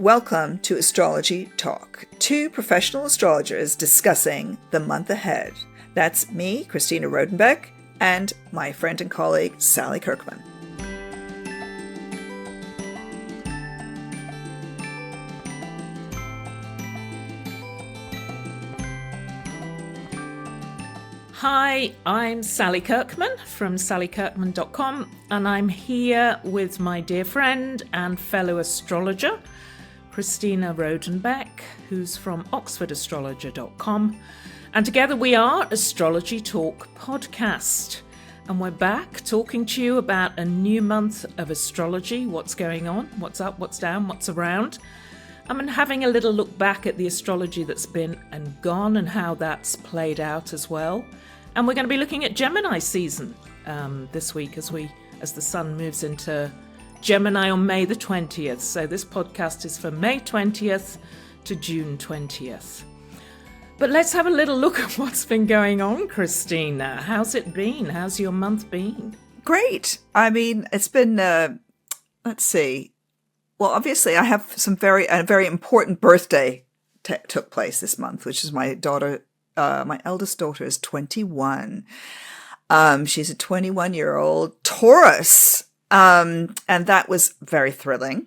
Welcome to Astrology Talk, two professional astrologers discussing the month ahead. That's me, Christina Rodenbeck, and my friend and colleague, Sally Kirkman. Hi, I'm Sally Kirkman from sallykirkman.com, and I'm here with my dear friend and fellow astrologer, Christina Rodenbeck, who's from oxfordastrologer.com, and together we are Astrology Talk podcast. And we're back talking to you about a new month of astrology, what's going on, what's up, what's down, what's around. And having a little look back at the astrology that's been and gone and how that's played out as well. And we're going to be looking at Gemini season this week as the sun moves into Gemini on May the 20th. So this podcast is from May 20th to June 20th. But let's have a little look at what's been going on, Christina. How's it been? How's your month been? Great. I mean, it's been, let's see. Well, obviously, I have a very important birthday took place this month, which is my daughter. My eldest daughter is 21. She's a 21-year-old Taurus, and that was very thrilling,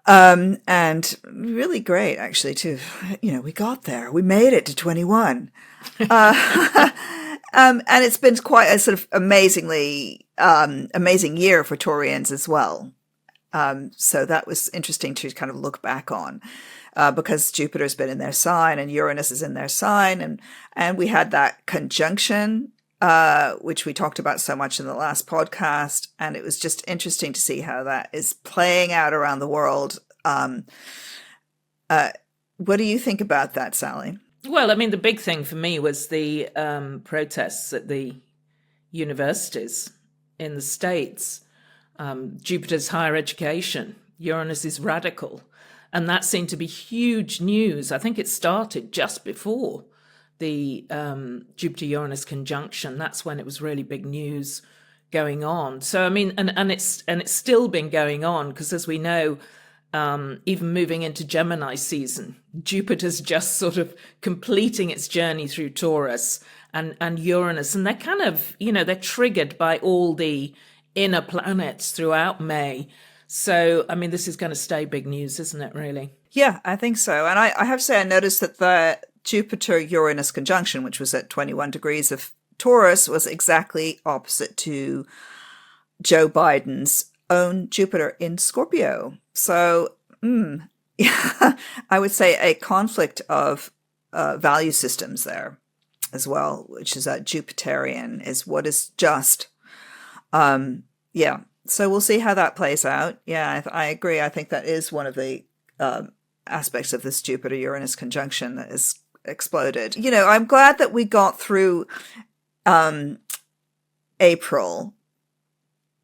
and really great, actually. We got there. We made it to 21, and it's been quite a sort of amazing year for Taurians as well. So that was interesting to kind of look back on, because Jupiter's been in their sign and Uranus is in their sign. And we had that conjunction, which we talked about so much in the last podcast. And it was just interesting to see how that is playing out around the world. What do you think about that, Sally? Well, I mean, the big thing for me was the protests at the universities in the States. Jupiter's higher education, Uranus is radical. And that seemed to be huge news. I think it started just before the Jupiter-Uranus conjunction. That's when it was really big news going on. So, I mean, and it's still been going on because, as we know, even moving into Gemini season, Jupiter's just sort of completing its journey through Taurus and Uranus. And they're kind of, they're triggered by all the inner planets throughout May. So, I mean, this is going to stay big news, isn't it, really? Yeah, I think so. And I have to say, I noticed that the Jupiter-Uranus conjunction, which was at 21 degrees of Taurus, was exactly opposite to Joe Biden's own Jupiter in Scorpio. So, I would say a conflict of value systems there as well, which is Jupiterian, is what is just. Yeah. So we'll see how that plays out. Yeah, I agree. I think that is one of the aspects of this Jupiter-Uranus conjunction that has exploded. I'm glad that we got through April,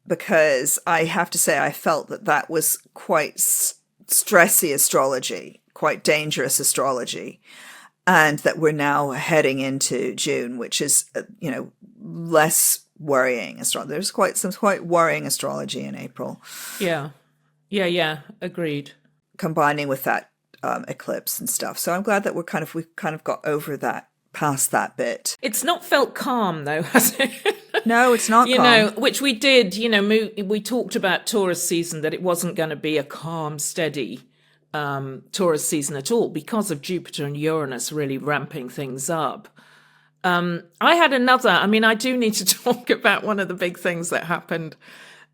because I have to say I felt that was quite stressy astrology, quite dangerous astrology, and that we're now heading into June, which is, less worrying astrology. There's some quite worrying astrology in April. Yeah. Agreed. Combining with that eclipse and stuff. So I'm glad that we've kind of got over that, past that bit. It's not felt calm though, has it? No, it's not calm. Which we did, we talked about Taurus season, that it wasn't going to be a calm, steady Taurus season at all because of Jupiter and Uranus really ramping things up. I had I do need to talk about one of the big things that happened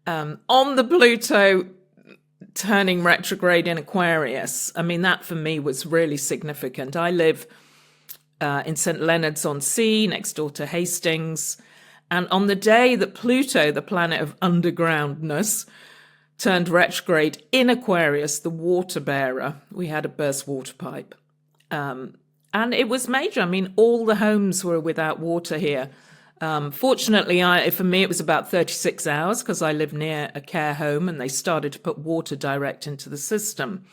on the Pluto turning retrograde in Aquarius. I mean, that for me was really significant. I live in St. Leonard's-on-Sea, next door to Hastings. And on the day that Pluto, the planet of undergroundness, turned retrograde in Aquarius, the water bearer, we had a burst water pipe. And it was major. I mean, all the homes were without water here. Fortunately, for me, it was about 36 hours because I live near a care home and they started to put water direct into the system.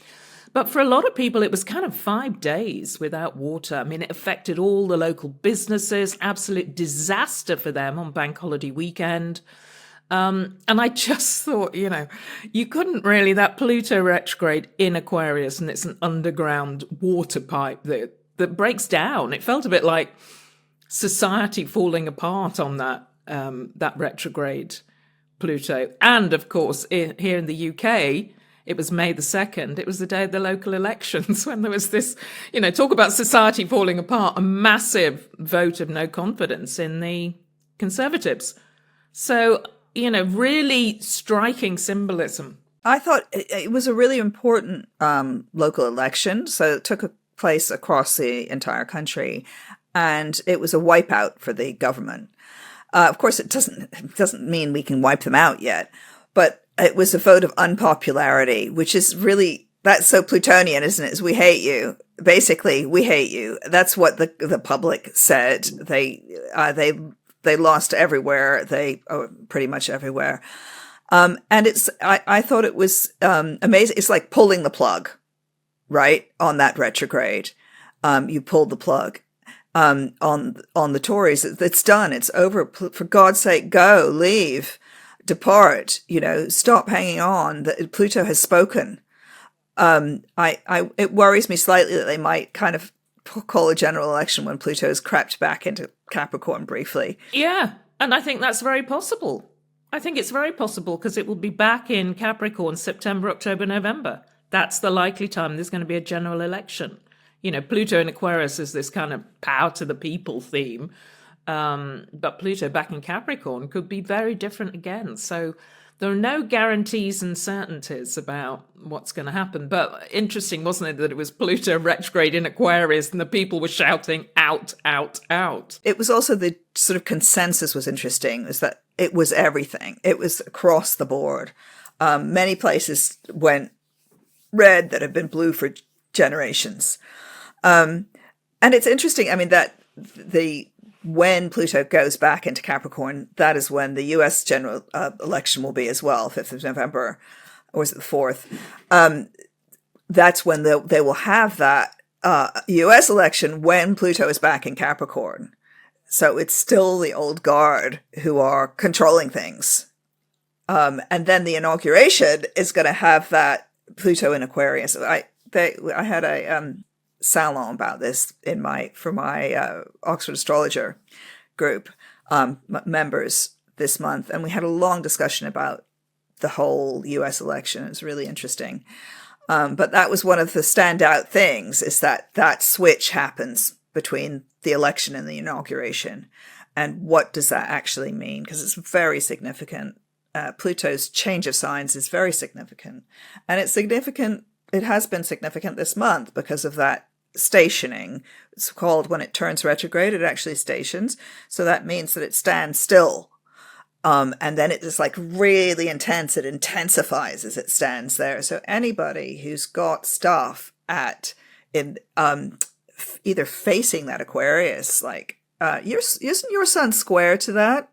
But for a lot of people, it was kind of 5 days without water. I mean, it affected all the local businesses, absolute disaster for them on bank holiday weekend. And I just thought, you couldn't really, that Pluto retrograde in Aquarius, and it's an underground water pipe that breaks down. It felt a bit like society falling apart on that retrograde Pluto. And of course, here in the UK, it was May the 2nd. It was the day of the local elections when there was this, talk about society falling apart, a massive vote of no confidence in the Conservatives. So, really striking symbolism. I thought it was a really important local election. So it took place across the entire country, and it was a wipeout for the government. Of course, it doesn't mean we can wipe them out yet, but it was a vote of unpopularity, which is really, that's so Plutonian, isn't it? Is we hate you. Basically, we hate you. That's what the public said. They lost everywhere. Pretty much everywhere. And I thought it was amazing. It's like pulling the plug, right? On that retrograde. You pulled the plug. On the Tories. It's done. It's over. For God's sake, go, leave, depart, stop hanging on. Pluto has spoken. It worries me slightly that they might kind of call a general election when Pluto has crept back into Capricorn briefly. Yeah. And I think that's very possible. I think it's very possible because it will be back in Capricorn September, October, November. That's the likely time there's going to be a general election. Pluto in Aquarius is this kind of power to the people theme. But Pluto back in Capricorn could be very different again. So there are no guarantees and certainties about what's going to happen. But interesting, wasn't it, that it was Pluto retrograde in Aquarius and the people were shouting out, out, out. It was also the sort of consensus was interesting, is that it was everything. It was across the board. Many places went red that have been blue for generations. And it's interesting, that when Pluto goes back into Capricorn, that is when the U.S. general election will be as well, 5th of November, or is it the 4th? That's when they will have that U.S. election when Pluto is back in Capricorn. So it's still the old guard who are controlling things. And then the inauguration is going to have that Pluto in Aquarius. I had a salon about this for my Oxford Astrologer group members this month, and we had a long discussion about the whole U.S. election. It was really interesting, but that was one of the standout things, is that switch happens between the election and the inauguration, and what does that actually mean? Because it's very significant. Pluto's change of signs is very significant, and it's significant. It has been significant this month because of that stationing. It's called, when it turns retrograde, it actually stations. So that means that it stands still. And then it is like really intense. It intensifies as it stands there. So anybody who's got stuff either facing that Aquarius, like, isn't your sun square to that?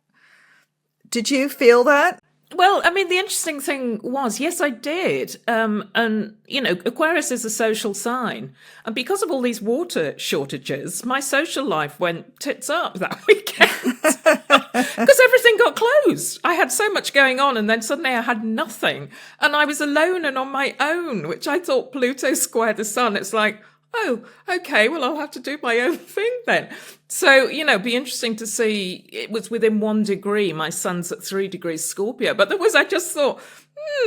Did you feel that? Well, the interesting thing was, yes, I did. And, Aquarius is a social sign. And because of all these water shortages, my social life went tits up that weekend. Because everything got closed. I had so much going on, and then suddenly I had nothing. And I was alone and on my own, which I thought Pluto squared the sun. It's like, oh, okay, well, I'll have to do my own thing then. So, be interesting to see. It was within 1 degree. My sun's at 3 degrees Scorpio. But I just thought,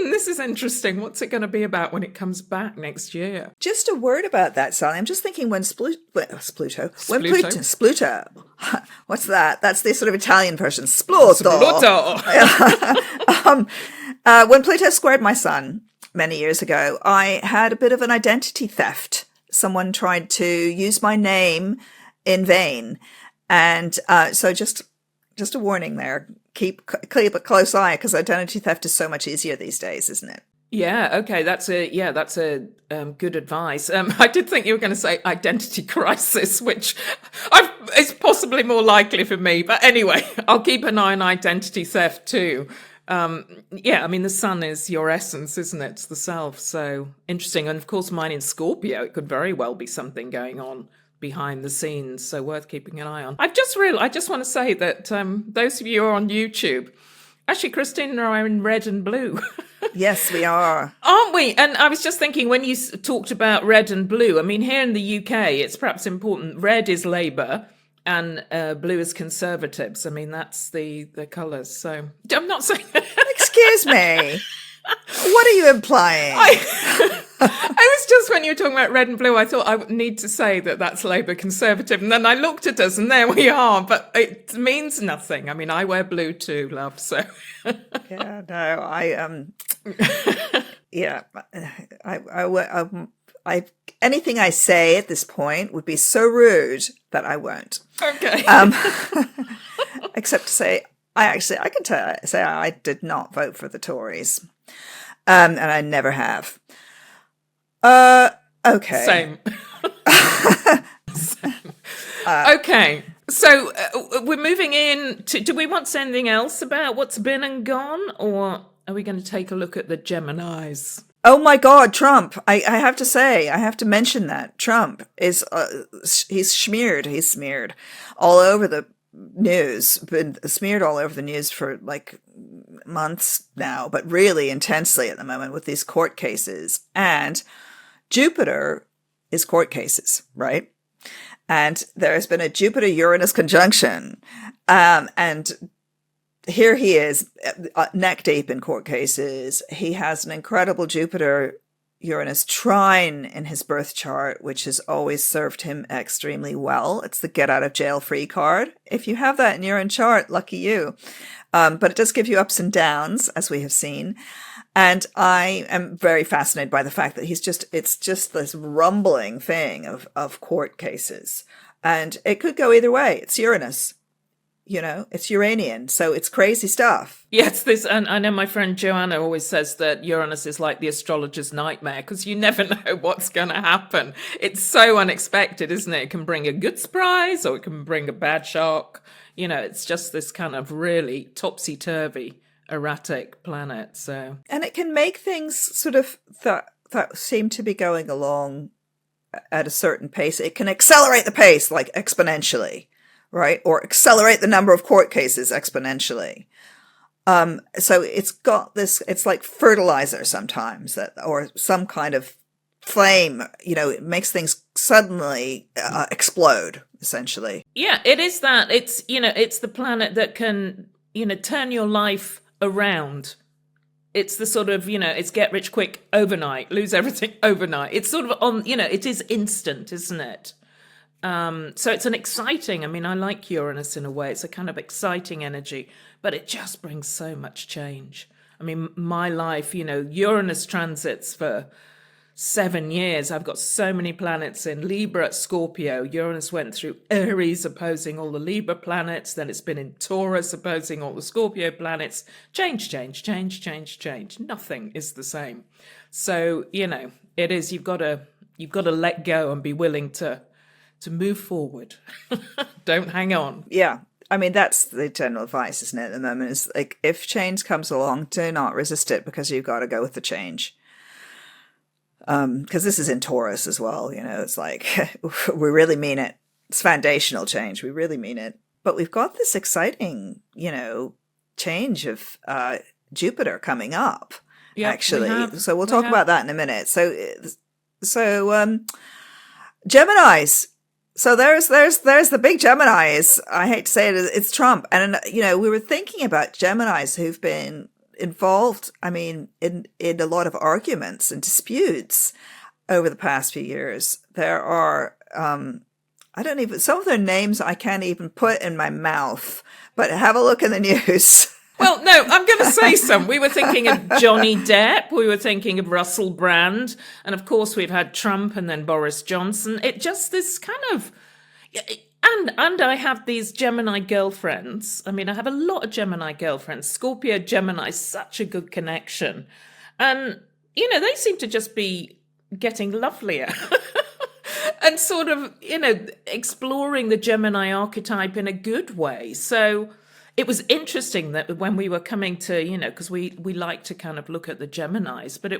this is interesting. What's it going to be about when it comes back next year? Just a word about that, Sally. I'm just thinking when Pluto, what's that? That's the sort of Italian version. Spluto. When Pluto squared my sun many years ago, I had a bit of an identity theft. Someone tried to use my name in vain. And so just a warning there. Keep a close eye, because identity theft is so much easier these days, isn't it? Yeah, okay, that's a good advice. I did think you were going to say identity crisis, which is possibly more likely for me. But anyway, I'll keep an eye on identity theft too. The sun is your essence, isn't it? It's the self. So interesting. And of course, mine in Scorpio, it could very well be something going on behind the scenes. So worth keeping an eye on. I just want to say that those of you who are on YouTube, Actually, Christina and I are in red and blue. Yes, we are. Aren't we? And I was just thinking, when you talked about red and blue, I mean, here in the UK, it's perhaps important. Red is Labour and blue is Conservatives. I mean, that's the colours. So I'm not saying... Excuse me. What are you implying? I was just, when you were talking about red and blue, I thought I would need to say that that's Labour Conservative. And then I looked at us and there we are. But it means nothing. I mean, I wear blue too, love. So... Yeah, no, yeah, I anything I say at this point would be so rude that I won't. Okay. Except to say, I can say I did not vote for the Tories, and I never have. Okay. Same. Okay. So we're moving in to, do we want to say anything else about what's been and gone, or are we going to take a look at the Geminis? Oh my God, Trump. I have to say, I have to mention that Trump is, he's smeared all over the news, been smeared all over the news for like months now, but really intensely at the moment with these court cases. And Jupiter is court cases, right? And there has been a Jupiter-Uranus conjunction. And here he is, neck deep in court cases. He has an incredible Jupiter-Uranus trine in his birth chart, which has always served him extremely well. It's the get out of jail free card. If you have that in your own chart, lucky you. But it does give you ups and downs, as we have seen. And I am very fascinated by the fact that it's just this rumbling thing of court cases. And it could go either way. It's Uranus, it's Uranian. So it's crazy stuff. Yes, and I know my friend Joanna always says that Uranus is like the astrologer's nightmare, because you never know what's going to happen. It's so unexpected, isn't it? It can bring a good surprise or it can bring a bad shock. It's just this kind of really topsy-turvy, erratic planet. So, and it can make things sort of that seem to be going along at a certain pace. It can accelerate the pace like exponentially, right? Or accelerate the number of court cases exponentially. So it's got this, it's like fertilizer sometimes, or some kind of flame, it makes things suddenly explode, essentially. Yeah, it is that. It's, it's the planet that can, turn your life around. It's the sort of, it's get rich quick overnight, lose everything overnight. It's sort of on, it is instant, isn't it? So it's an exciting, I like Uranus in a way. It's a kind of exciting energy, but it just brings so much change. My life, Uranus transits for 7 years. I've got so many planets in Libra, Scorpio. Uranus went through Aries, opposing all the Libra planets. Then it's been in Taurus, opposing all the Scorpio planets. Change. Nothing is the same. So, it is, you've got to let go and be willing to move forward. Don't hang on. Yeah. That's the general advice, isn't it, at the moment? Is like, if change comes along, do not resist it, because you've got to go with the change. Because this is in Taurus as well, it's like, we really mean it. It's foundational change. We really mean it. But we've got this exciting, change of Jupiter coming up, actually. So we'll talk about that in a minute. So Geminis. So there's the big Geminis. I hate to say it, it's Trump. And, we were thinking about Geminis who've been involved, in a lot of arguments and disputes over the past few years. There are, some of their names I can't even put in my mouth, but have a look in the news. Well, no, I'm going to say some. We were thinking of Johnny Depp. We were thinking of Russell Brand. And of course, we've had Trump and then Boris Johnson. It just this kind of... And I have these Gemini girlfriends. I have a lot of Gemini girlfriends. Scorpio, Gemini, such a good connection. And, they seem to just be getting lovelier. And sort of, exploring the Gemini archetype in a good way. So it was interesting that when we were coming to, because we like to kind of look at the Geminis, but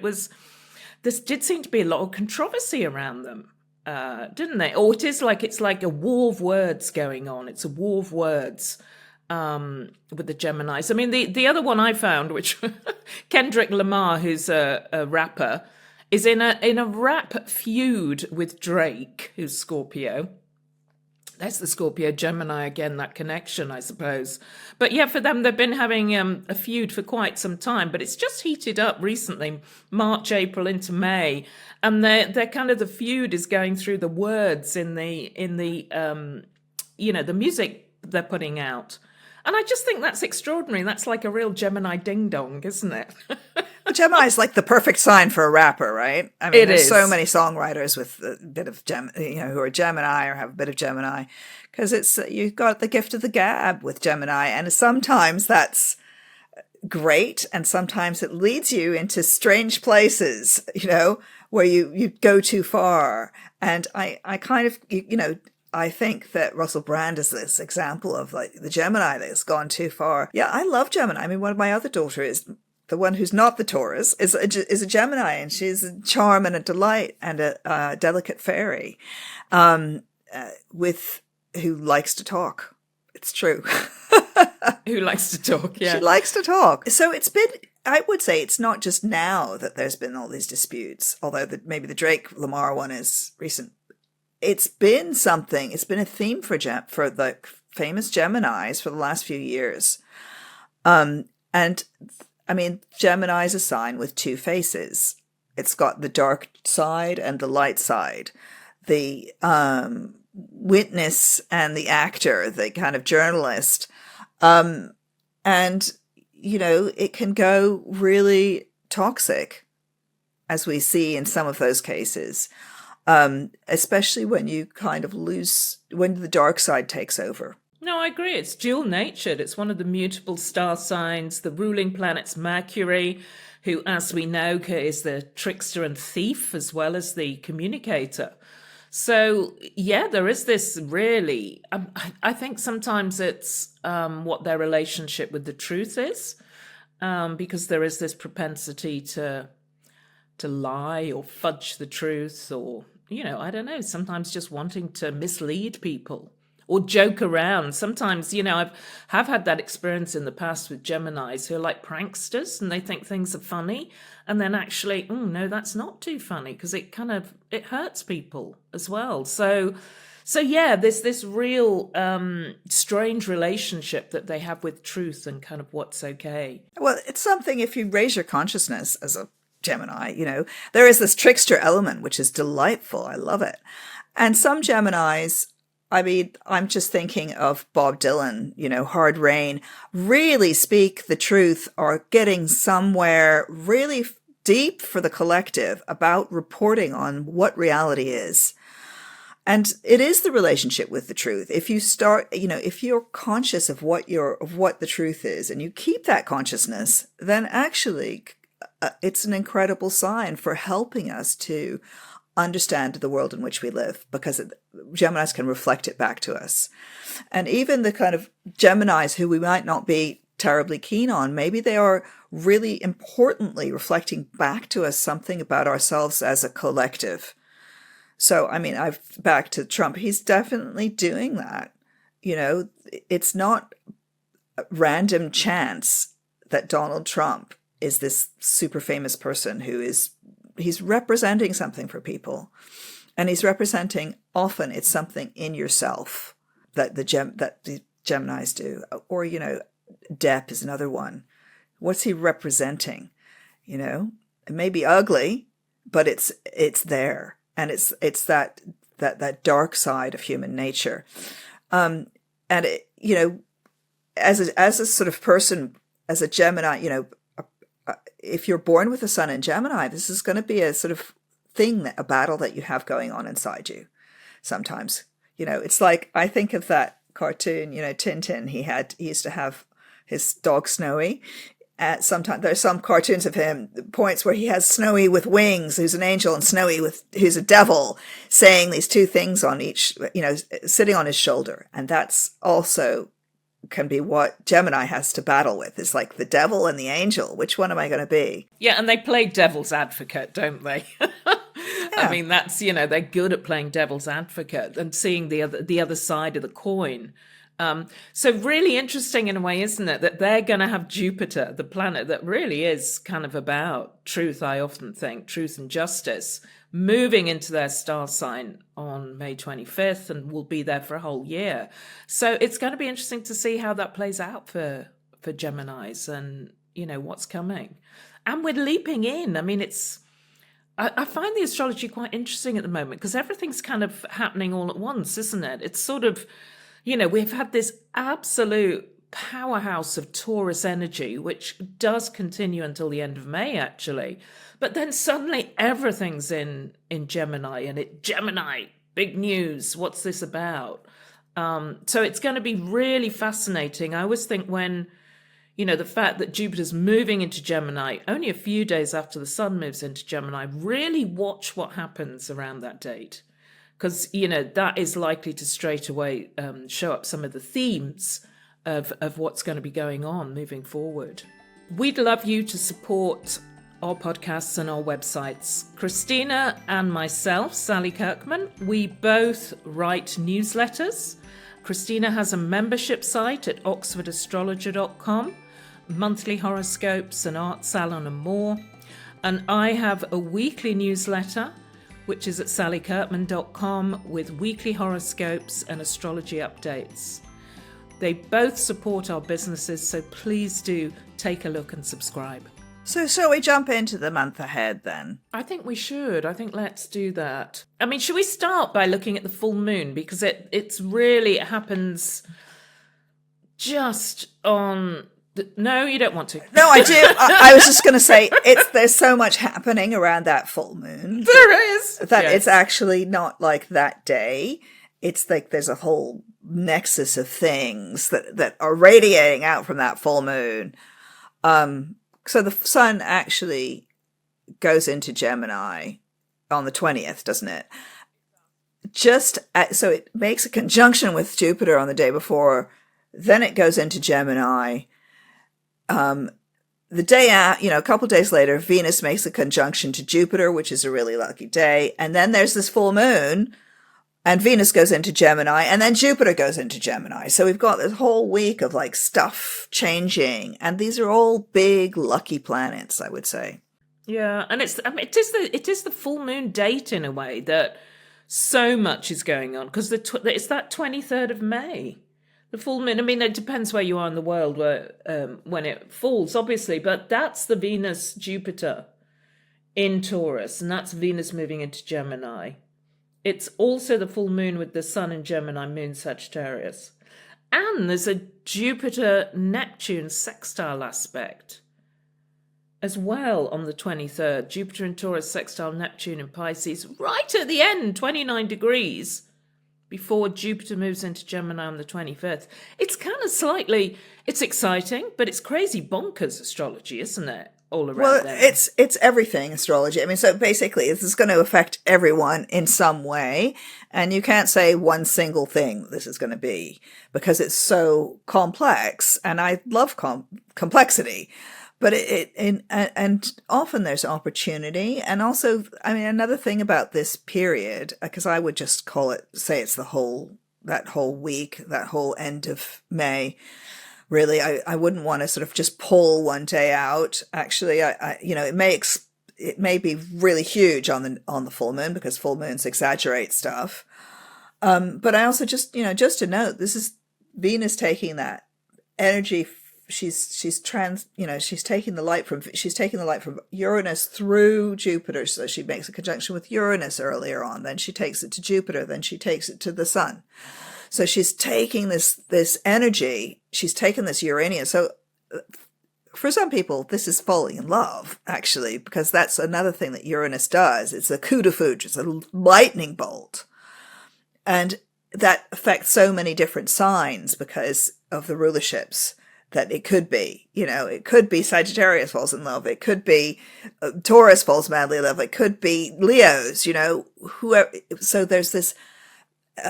this did seem to be a lot of controversy around them. Didn't they? Or it's like a war of words going on. It's a war of words. with the Geminis. I mean, the other one I found, which Kendrick Lamar, who's a rapper, is in a rap feud with Drake, who's Scorpio. That's the Scorpio Gemini again, that connection, I suppose. But yeah, for them, they've been having a feud for quite some time, but it's just heated up recently, March, April into May, and they're kind of, the feud is going through the words in the the music they're putting out. And I just think that's extraordinary. That's like a real Gemini ding dong, isn't it? Gemini is like the perfect sign for a rapper, right? I mean, there's so is. many songwriters with a bit of who are Gemini or have a bit of Gemini, because it's you've got the gift of the gab with Gemini, and sometimes that's great, and sometimes it leads you into strange places, where you go too far. And I kind of I think that Russell Brand is this example of like the Gemini that has gone too far. Yeah, I love Gemini. I mean, one of my other daughters, the one who's not the Taurus, is a Gemini, and she's a charm and a delight and a delicate fairy, with who likes to talk. It's true. Who likes to talk? Yeah, she likes to talk. So it's been. I would say it's not just now that there's been all these disputes, although maybe the Drake Lamar one is recent. It's been something. It's been a theme for the famous Geminis for the last few years, and. I mean, Gemini is a sign with two faces. It's got the dark side and the light side. The witness and the actor, the kind of journalist. And, it can go really toxic, as we see in some of those cases, especially when you kind of when the dark side takes over. No, I agree. It's dual-natured. It's one of the mutable star signs. The ruling planet's Mercury, who, as we know, is the trickster and thief as well as the communicator. So, yeah, there is this really... I think sometimes it's what their relationship with the truth is, because there is this propensity to lie or fudge the truth, or, I don't know, sometimes just wanting to mislead people. Or joke around. Sometimes, have had that experience in the past with Geminis who are like pranksters, and they think things are funny, and then actually, no, that's not too funny, because it hurts people as well. So yeah, there's this real strange relationship that they have with truth and kind of what's okay. Well, it's something, if you raise your consciousness as a Gemini, there is this trickster element, which is delightful. I love it. And some Geminis, I mean, I'm just thinking of Bob Dylan, Hard Rain, really speak the truth, or getting somewhere really deep for the collective about reporting on what reality is. And it is the relationship with the truth. If you start, if you're conscious of what the truth is, and you keep that consciousness, then actually it's an incredible sign for helping us to understand the world in which we live, because Geminis can reflect it back to us. And even the kind of Geminis who we might not be terribly keen on, maybe they are really importantly reflecting back to us something about ourselves as a collective. So, I mean, back to Trump, he's definitely doing that. It's not random chance that Donald Trump is this super famous person he's representing something for people, and he's representing, often it's something in yourself that the Geminis do, or Depp is another one. What's he representing? It may be ugly, but it's there, and it's that dark side of human nature, and as a sort of person, as a Gemini, if you're born with a sun in Gemini, this is going to be a sort of thing, a battle that you have going on inside you. Sometimes, it's like, I think of that cartoon, Tintin. He used to have his dog Snowy. Sometimes there's some cartoons of him, points where he has Snowy with wings, who's an angel, and Snowy who's a devil, saying these two things on each, sitting on his shoulder. And that's also can be what Gemini has to battle with. It's like the devil and the angel. Which one am I going to be? Yeah, and they play devil's advocate, don't they? Yeah. I mean, that's, they're good at playing devil's advocate and seeing the other side of the coin. So really interesting in a way, isn't it, that they're going to have Jupiter, the planet that really is kind of about truth, I often think, truth and justice, moving into their star sign on May 25th and will be there for a whole year. So it's going to be interesting to see how that plays out for Geminis and, what's coming. And we're leaping in. I mean, I find the astrology quite interesting at the moment because everything's kind of happening all at once, isn't it? It's sort of, we've had this absolute powerhouse of Taurus energy, which does continue until the end of May, actually. But then suddenly everything's in Gemini, and Gemini, big news. What's this about? So it's going to be really fascinating. I always think when, the fact that Jupiter's moving into Gemini only a few days after the Sun moves into Gemini, really watch what happens around that date. Because, that is likely to straight away show up some of the themes of what's going to be going on moving forward. We'd love you to support our podcasts and our websites. Christina and myself, Sally Kirkman, we both write newsletters. Christina has a membership site at oxfordastrologer.com, monthly horoscopes, an art salon and more. And I have a weekly newsletter which is at sallykirkman.com with weekly horoscopes and astrology updates. They both support our businesses, so please do take a look and subscribe. So shall we jump into the month ahead then? I think we should. I think let's do that. I mean, should we start by looking at the full moon? Because it happens just on... No, you don't want to. No, I do. I was just going to say, there's so much happening around that full moon. There is. That It's actually not like that day. It's like there's a whole nexus of things that are radiating out from that full moon. So the sun actually goes into Gemini on the 20th, doesn't it? So it makes a conjunction with Jupiter on the day before. Then it goes into Gemini. The day out, a couple days later, Venus makes a conjunction to Jupiter, which is a really lucky day. And then there's this full moon and Venus goes into Gemini and then Jupiter goes into Gemini. So we've got this whole week of like stuff changing. And these are all big lucky planets, I would say. Yeah. And it is the full moon date in a way that so much is going on because it's that 23rd of May. The full moon, I mean, it depends where you are in the world when it falls, obviously, but that's the Venus-Jupiter in Taurus, and that's Venus moving into Gemini. It's also the full moon with the Sun in Gemini, Moon Sagittarius. And there's a Jupiter-Neptune sextile aspect as well on the 23rd. Jupiter in Taurus, sextile Neptune in Pisces, right at the end, 29 degrees. Before Jupiter moves into Gemini on the 25th. It's kind of it's exciting, but it's crazy bonkers astrology, isn't it? All around there. It's everything astrology. I mean, so basically this is going to affect everyone in some way. And you can't say one single thing this is going to be because it's so complex. And I love complexity. But and often there's opportunity. And also, I mean, another thing about this period, because I would just say it's that whole week, that whole end of May. Really, I wouldn't want to sort of just pull one day out. Actually, it may be really huge on the full moon because full moons exaggerate stuff. But I also just to note, this is Venus taking that energy. She's taking the light from Uranus through Jupiter. So she makes a conjunction with Uranus earlier on. Then she takes it to Jupiter. Then she takes it to the Sun. So she's taking this energy. She's taken this Uranian. So for some people, this is falling in love, actually, because that's another thing that Uranus does. It's a coup de foudre. It's a lightning bolt. And that affects so many different signs because of the rulerships. That it could be, it could be Sagittarius falls in love. It could be Taurus falls madly in love. It could be Leos, whoever. So there's this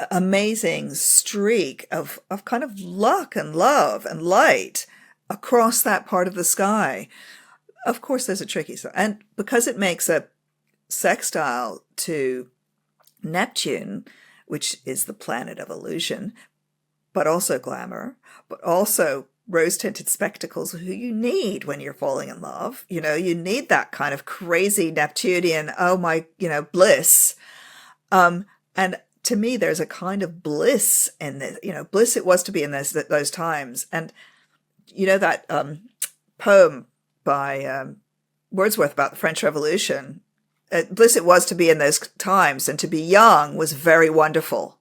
amazing streak of kind of luck and love and light across that part of the sky. Of course, there's a tricky side. And because it makes a sextile to Neptune, which is the planet of illusion, but also glamour, but also rose-tinted spectacles who you need when you're falling in love. You know, you need that kind of crazy Neptunian, oh my, bliss. And to me, there's a kind of bliss in this, bliss it was to be in those times. And, that poem by Wordsworth about the French Revolution, bliss it was to be in those times, and to be young was very wonderful.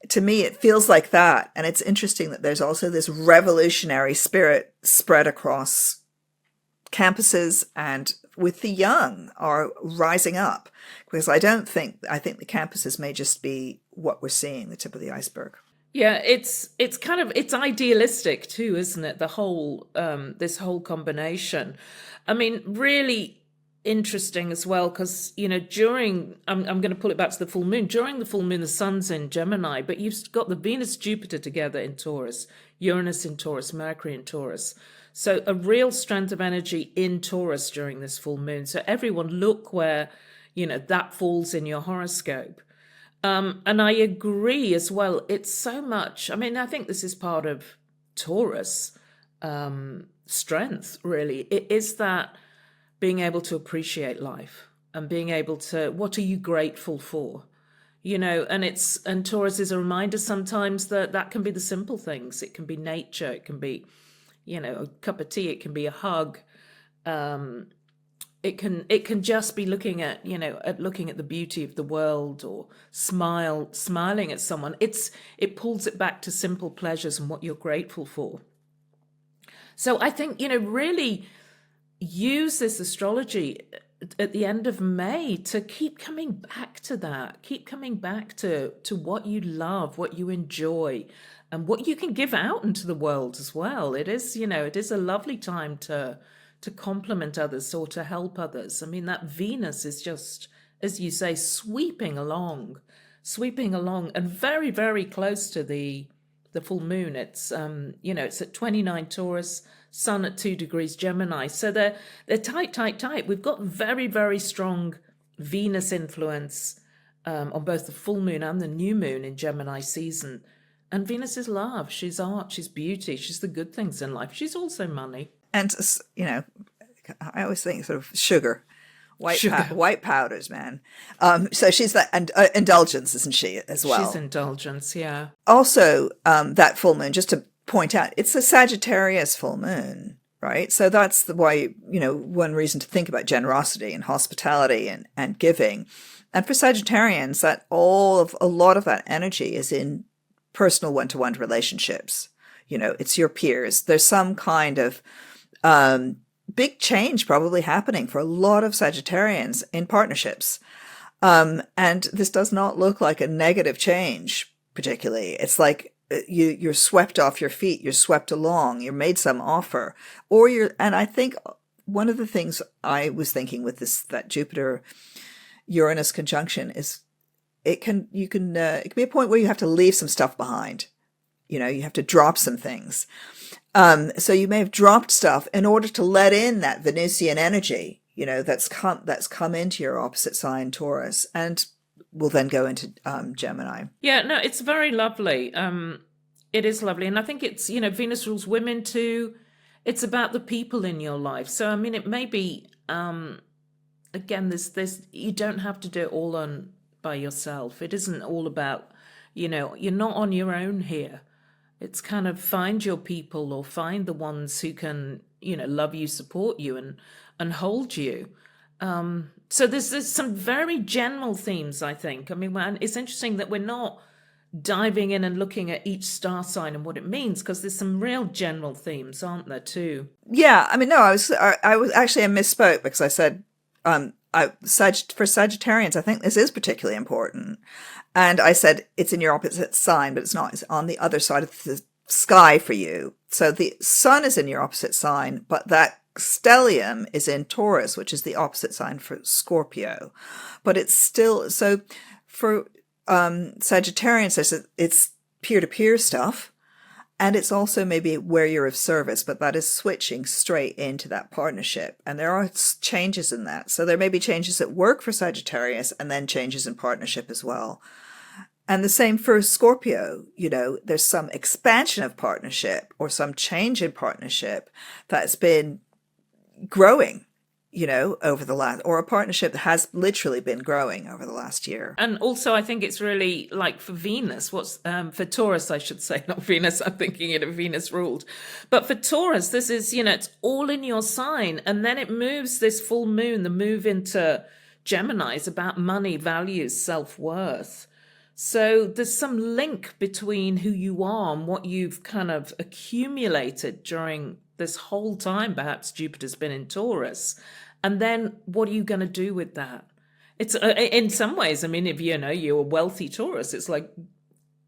To me, it feels like that. And it's interesting that there's also this revolutionary spirit spread across campuses, and with the young are rising up. Because I think the campuses may just be what we're seeing, the tip of the iceberg. Yeah, it's idealistic too, isn't it? The whole, this whole combination. I mean, really interesting as well, because during I'm going to pull it back to the full moon. During the full moon, the sun's in Gemini, but you've got the Venus Jupiter together in Taurus, Uranus in Taurus, Mercury in Taurus. So a real strength of energy in Taurus during this full moon. So everyone, look where that falls in your horoscope. And I agree as well. It's so much. I mean, I think this is part of Taurus strength. Really, it is that being able to appreciate life and being able to, what are you grateful for? And Taurus is a reminder sometimes that can be the simple things. It can be nature. It can be, a cup of tea. It can be a hug. It can just be looking at the beauty of the world, or smiling at someone. It pulls it back to simple pleasures and what you're grateful for. So I think, really use this astrology at the end of May to keep coming back to that, keep coming back to what you love, what you enjoy, and what you can give out into the world as well. It is, it is a lovely time to compliment others or to help others. I mean, that Venus is just, as you say, sweeping along and very, very close to the full moon. It's, it's at 29 Taurus, Sun at 2 degrees Gemini. So they're tight. We've got very, very strong Venus influence on both the full moon and the new moon in Gemini season. And Venus is love. She's art. She's beauty. She's the good things in life. She's also money. And, I always think sort of sugar. White powders, man. So she's that, and indulgence, isn't she, as well? She's indulgence, yeah. Also, that full moon, just to point out, it's a Sagittarius full moon, right? So that's why, one reason to think about generosity and hospitality and giving. And for Sagittarians, that a lot of that energy is in personal one-to-one relationships. It's your peers. There's some kind of big change probably happening for a lot of Sagittarians in partnerships. And this does not look like a negative change, particularly. It's like you're swept off your feet, you're swept along, you're made some offer, and I think one of the things I was thinking with that Jupiter Uranus conjunction is it can be a point where you have to leave some stuff behind. You have to drop some things. So you may have dropped stuff in order to let in that Venusian energy, that's come into your opposite sign, Taurus, and will then go into Gemini. Yeah, no, it's very lovely. It is lovely. And I think it's, Venus rules women too. It's about the people in your life. So, I mean, it may be, again, this you don't have to do it all by yourself. It isn't all about, you're not on your own here. It's kind of find your people, or find the ones who can, love you, support you, and hold you. So there's some very general themes, I think. I mean, it's interesting that we're not diving in and looking at each star sign and what it means, because there's some real general themes, aren't there, too? Yeah, I mean, no, I misspoke, because I said for Sagittarians, I think this is particularly important. And I said it's in your opposite sign, but it's not. It's on the other side of the sky for you. So the sun is in your opposite sign, but that stellium is in Taurus, which is the opposite sign for Scorpio. But it's still, so for Sagittarians, it's peer-to-peer stuff. And it's also maybe where you're of service, but that is switching straight into that partnership. And there are changes in that. So there may be changes at work for Sagittarius, and then changes in partnership as well. And the same for Scorpio, there's some expansion of partnership or some change in partnership that's been growing, over the last, or a partnership that has literally been growing over the last year. And also, I think it's really like for Venus, for Taurus, I should say, not Venus. I'm thinking it of Venus ruled. But for Taurus, this is, it's all in your sign. And then it moves this full moon, the move into Gemini is about money, values, self-worth. So there's some link between who you are and what you've kind of accumulated during this whole time. Perhaps Jupiter's been in Taurus. And then what are you going to do with that? It's in some ways, I mean, if you're a wealthy Taurus, it's like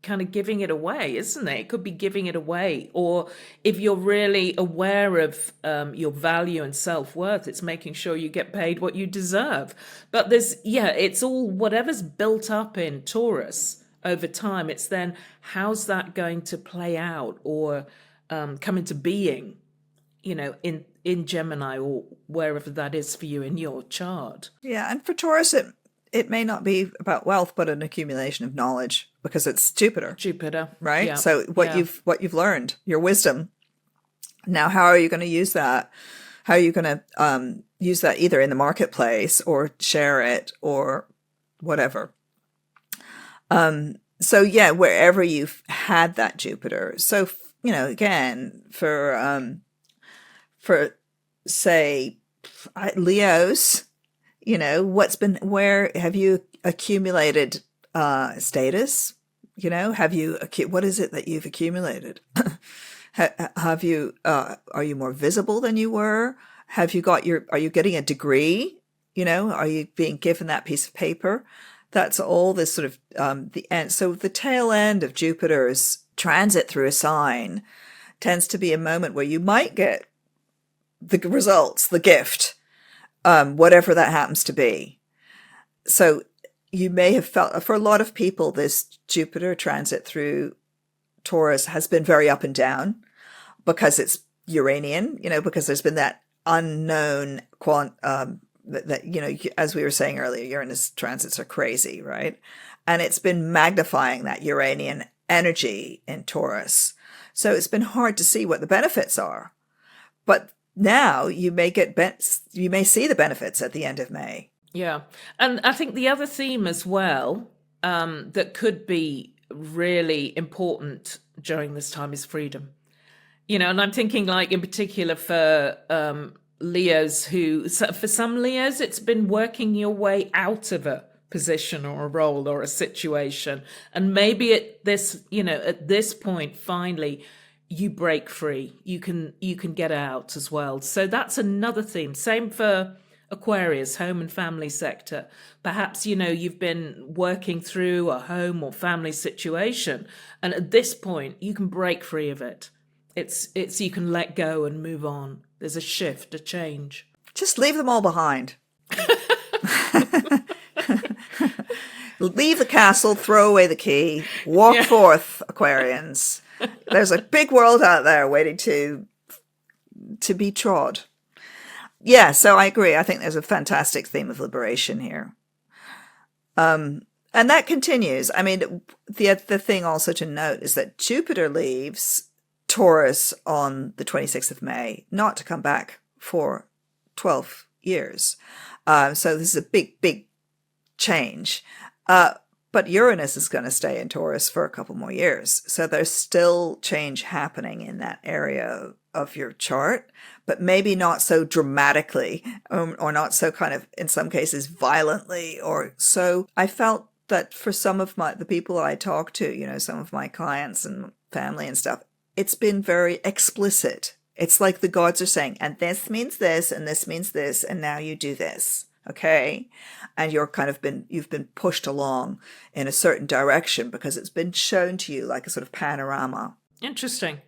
kind of giving it away, isn't it? It could be giving it away. Or if you're really aware of your value and self-worth, it's making sure you get paid what you deserve. But it's all whatever's built up in Taurus over time. It's then how's that going to play out or come into being, in Gemini or wherever that is for you in your chart. Yeah, and for Taurus, it may not be about wealth, but an accumulation of knowledge because it's Jupiter. Right? Yeah. So what you've learned, your wisdom. Now, how are you going to use that? How are you going to use that either in the marketplace or share it or whatever? So yeah, wherever you've had that Jupiter. So, again, for say Leos, where have you accumulated status? What is it that you've accumulated? Have you are you more visible than you were? Are you getting a degree? Are you being given that piece of paper? That's all this sort of the end. So the tail end of Jupiter's transit through a sign tends to be a moment where you might get the results, the gift, whatever that happens to be. So you may have felt, for a lot of people, this Jupiter transit through Taurus has been very up and down because it's Uranian, because there's been that unknown as we were saying earlier, Uranus transits are crazy, right? And it's been magnifying that Uranian energy in Taurus. So it's been hard to see what the benefits are. But now you may see the benefits at the end of May. Yeah. And I think the other theme as well that could be really important during this time is freedom. And I'm thinking like in particular for Leos for some Leos, it's been working your way out of a position or a role or a situation. And maybe at this point, finally, you break free. You can get out as well. So that's another theme. Same for Aquarius, home and family sector. Perhaps, you've been working through a home or family situation. And at this point, you can break free of it. It's you can let go and move on. There's a shift, a change. Just leave them all behind. Leave the castle, throw away the key, walk forth, Aquarians. There's a big world out there waiting to be trod. Yeah, so I agree. I think there's a fantastic theme of liberation here. And that continues. I mean, the thing also to note is that Jupiter leaves Taurus on the 26th of May, not to come back for 12 years. So this is a big, big change. But Uranus is going to stay in Taurus for a couple more years. So there's still change happening in that area of your chart, but maybe not so dramatically or not so kind of, in some cases, violently. Or so I felt that for some of the people I talk to, some of my clients and family and stuff, it's been very explicit. It's like the gods are saying, and this means this, and this means this, and now you do this. Okay. And you've been pushed along in a certain direction because it's been shown to you like a sort of panorama. Interesting.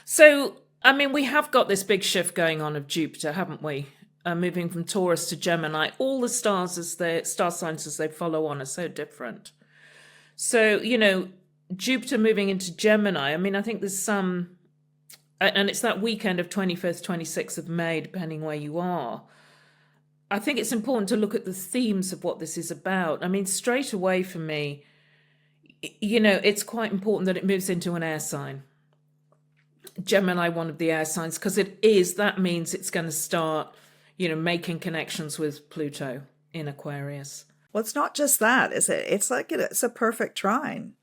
So, I mean, we have got this big shift going on of Jupiter, haven't we? Moving from Taurus to Gemini. All the star signs as they follow on are so different. So, Jupiter moving into Gemini, I mean, I think there's some, and it's that weekend of 25th, 26th of May, depending where you are. I think it's important to look at the themes of what this is about. I mean, straight away for me, it's quite important that it moves into an air sign. Gemini, one of the air signs, because that means it's going to start, making connections with Pluto in Aquarius. Well, it's not just that, is it? It's like it's a perfect trine.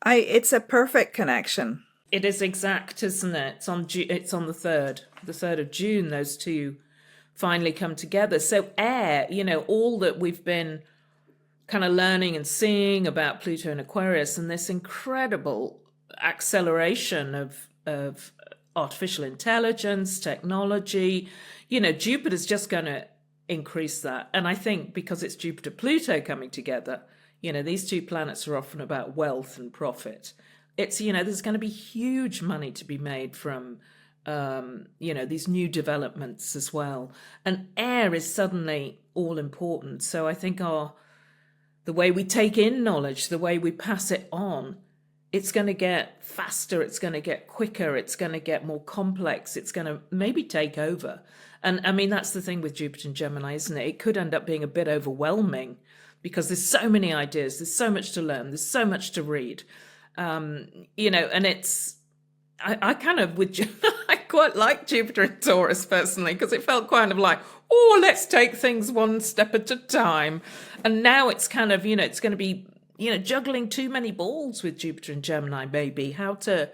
It's a perfect connection. It is exact, isn't it? It's on the 3rd of June, those two finally come together. So air, all that we've been kind of learning and seeing about Pluto and Aquarius, and this incredible acceleration of artificial intelligence, technology, Jupiter's just going to increase that. And I think because it's Jupiter-Pluto coming together, these two planets are often about wealth and profit. It's, there's going to be huge money to be made from, these new developments as well. And air is suddenly all important. So I think the way we take in knowledge, the way we pass it on, it's going to get faster, it's going to get quicker, it's going to get more complex, it's going to maybe take over. And I mean, that's the thing with Jupiter and Gemini, isn't it? It could end up being a bit overwhelming because there's so many ideas, there's so much to learn, there's so much to read. And it's, I kind of, I quite like Jupiter in Taurus personally, because it felt kind of like, let's take things one step at a time. And now it's kind of, it's going to be, juggling too many balls with Jupiter and Gemini, maybe, how to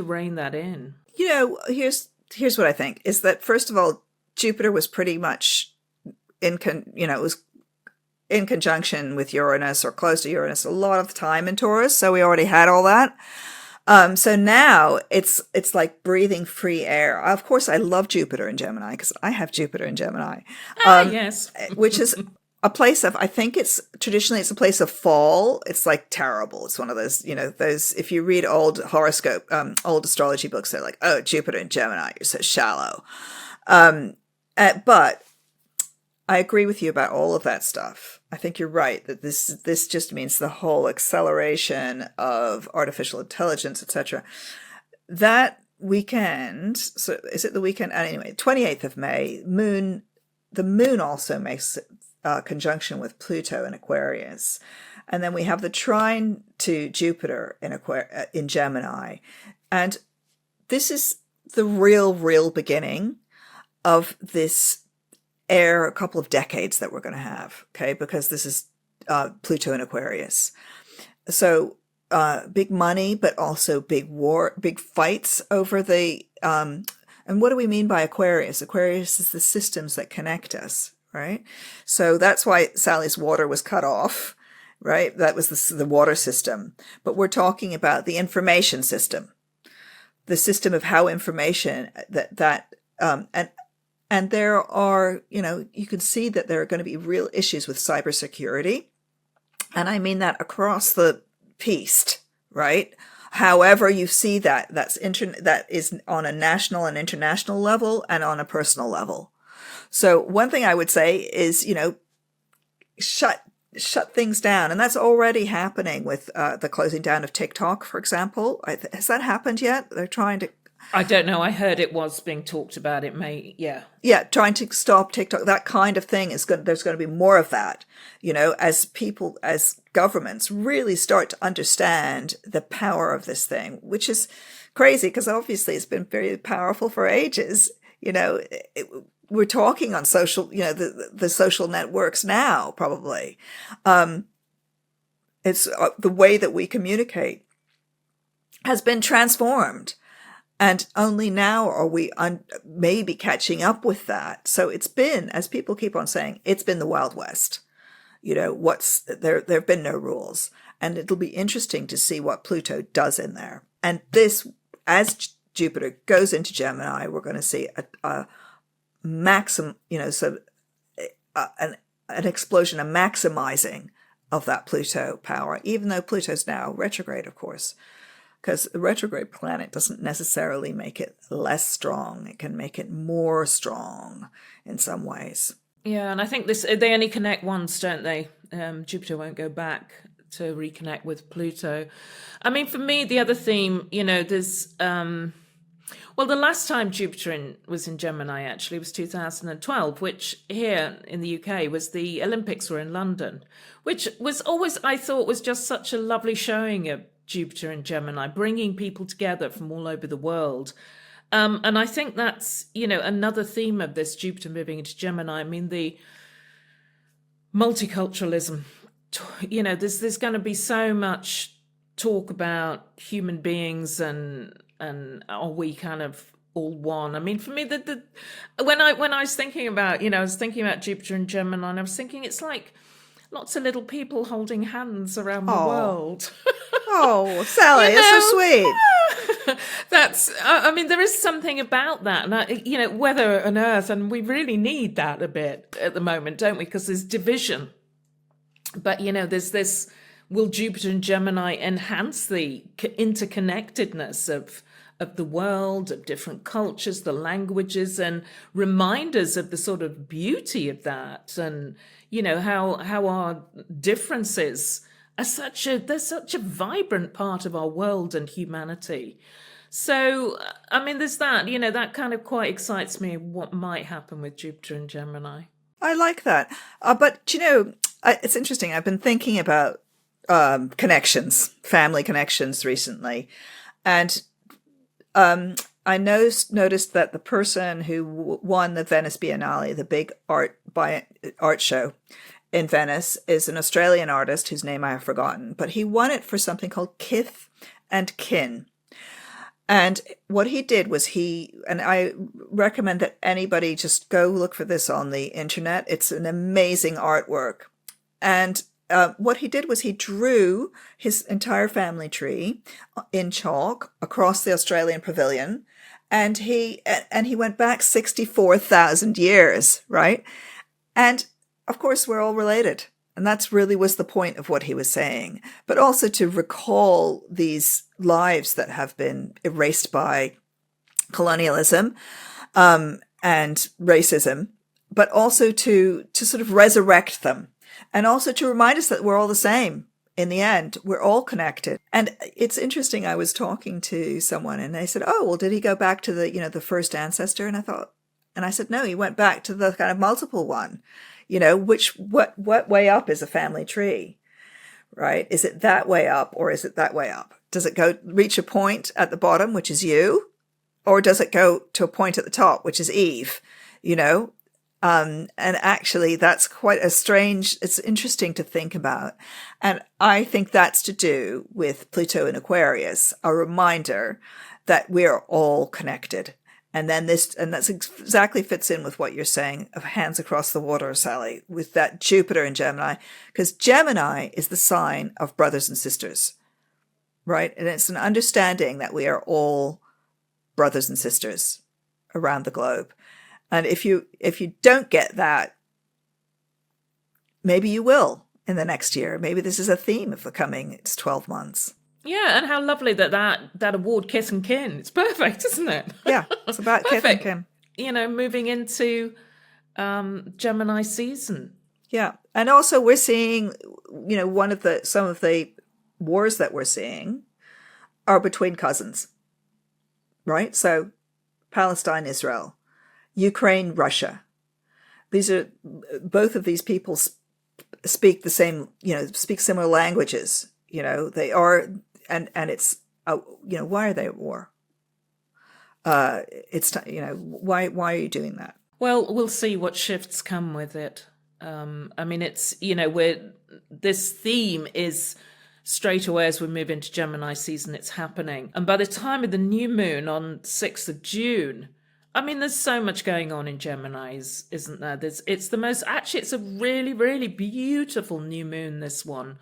rein that in. Here's what I think, is that, first of all, Jupiter was pretty much it was in conjunction with Uranus or close to Uranus a lot of the time in Taurus. So we already had all that. So now it's like breathing free air. Of course, I love Jupiter in Gemini because I have Jupiter in Gemini. Yes. Which is a place of, I think it's traditionally it's a place of fall. It's like terrible. It's one of those, those, if you read old horoscope, old astrology books, they're like, oh, Jupiter in Gemini, you're so shallow. But I agree with you about all of that stuff. I think you're right that this just means the whole acceleration of artificial intelligence, etc. That weekend, so is it the weekend? Anyway, 28th of May, the moon also makes conjunction with Pluto in Aquarius. And then we have the trine to Jupiter in Gemini. And this is the real beginning of this a couple of decades that we're going to have, okay? Because this is Pluto in Aquarius. So big money, but also big fights over the, and what do we mean by Aquarius? Aquarius is the systems that connect us, right? So that's why Sally's water was cut off, right? That was the water system. But we're talking about the information system, the system of how information and there are, you can see that there are going to be real issues with cybersecurity. And I mean that across the piece, right? However you see that, that is on a national and international level and on a personal level. So one thing I would say is, shut things down. And that's already happening with the closing down of TikTok, for example. Has that happened yet? They're trying to... I don't know. I heard it was being talked about. It may, yeah. Yeah, trying to stop TikTok. That kind of thing there's going to be more of that, as governments really start to understand the power of this thing, which is crazy because obviously it's been very powerful for ages. We're talking on social, the social networks now, probably. It's the way that we communicate has been transformed. And only now are we maybe catching up with that. So it's been, as people keep on saying, it's been the Wild West. There have been no rules. And it'll be interesting to see what Pluto does in there. And this, as Jupiter goes into Gemini, we're going to see a maximum, an explosion, a maximizing of that Pluto power, even though Pluto's now retrograde, of course. Because the retrograde planet doesn't necessarily make it less strong. It can make it more strong in some ways. Yeah, and I think they only connect once, don't they? Jupiter won't go back to reconnect with Pluto. I mean, for me, the other theme, there's Well, the last time Jupiter was in Gemini actually was 2012, which here in the UK was the Olympics were in London, which was always, I thought, was just such a lovely showing of Jupiter in Gemini, bringing people together from all over the world. And I think that's, another theme of this Jupiter moving into Gemini. I mean, the multiculturalism, there's going to be so much talk about human beings and are we kind of all one? I mean, for me, when I was thinking about, I was thinking about Jupiter and Gemini, and I was thinking it's like lots of little people holding hands around the world. Oh, Sally, it's so sweet. That's, I mean, there is something about that, and weather and earth, and we really need that a bit at the moment, don't we? Because there's division. But, there's this, will Jupiter and Gemini enhance the interconnectedness of the world, of different cultures, the languages, and remind us of the sort of beauty of that, and, how our differences are they're such a vibrant part of our world and humanity. So, I mean, there's that, that kind of quite excites me, what might happen with Jupiter and Gemini. I like that. But, it's interesting. I've been thinking about connections, family connections recently. And I noticed that the person who won the Venice Biennale, the big art show in Venice, is an Australian artist whose name I have forgotten. But he won it for something called Kith and Kin. And what he did was and I recommend that anybody just go look for this on the internet. It's an amazing artwork. And what he did was he drew his entire family tree in chalk across the Australian pavilion. And he went back 64,000 years, right? And of course, we're all related. And that's really was the point of what he was saying. But also to recall these lives that have been erased by colonialism and racism, but also to sort of resurrect them. And also to remind us that we're all the same. In the end, we're all connected. And it's interesting. I was talking to someone and they said, oh, well, did he go back to the first ancestor? And I said, no, he went back to the kind of multiple one. What way up is a family tree, right? Is it that way up or is it that way up? Does it reach a point at the bottom, which is you? Or does it go to a point at the top, which is Eve, And actually that's quite it's interesting to think about. And I think that's to do with Pluto in Aquarius, a reminder that we're all connected. And then that's exactly fits in with what you're saying of hands across the water, Sally, with that Jupiter in Gemini, because Gemini is the sign of brothers and sisters, right? And it's an understanding that we are all brothers and sisters around the globe. And if you don't get that, maybe you will in the next year. Maybe this is a theme of the coming 12 months. Yeah, and how lovely that award, Kith and Kin. It's perfect, isn't it? Yeah, it's about Kith and Kin. Moving into Gemini season. Yeah, and also we're seeing, some of the wars that we're seeing are between cousins, right? So Palestine, Israel, Ukraine, Russia. Both of these people speak the same, speak similar languages. They are. And it's, why are they at war? Why are you doing that? Well, we'll see what shifts come with it. I mean, it's, this theme is straight away as we move into Gemini season, it's happening. And by the time of the new moon on 6th of June, I mean, there's so much going on in Geminis, isn't there? It's a really, really beautiful new moon, this one.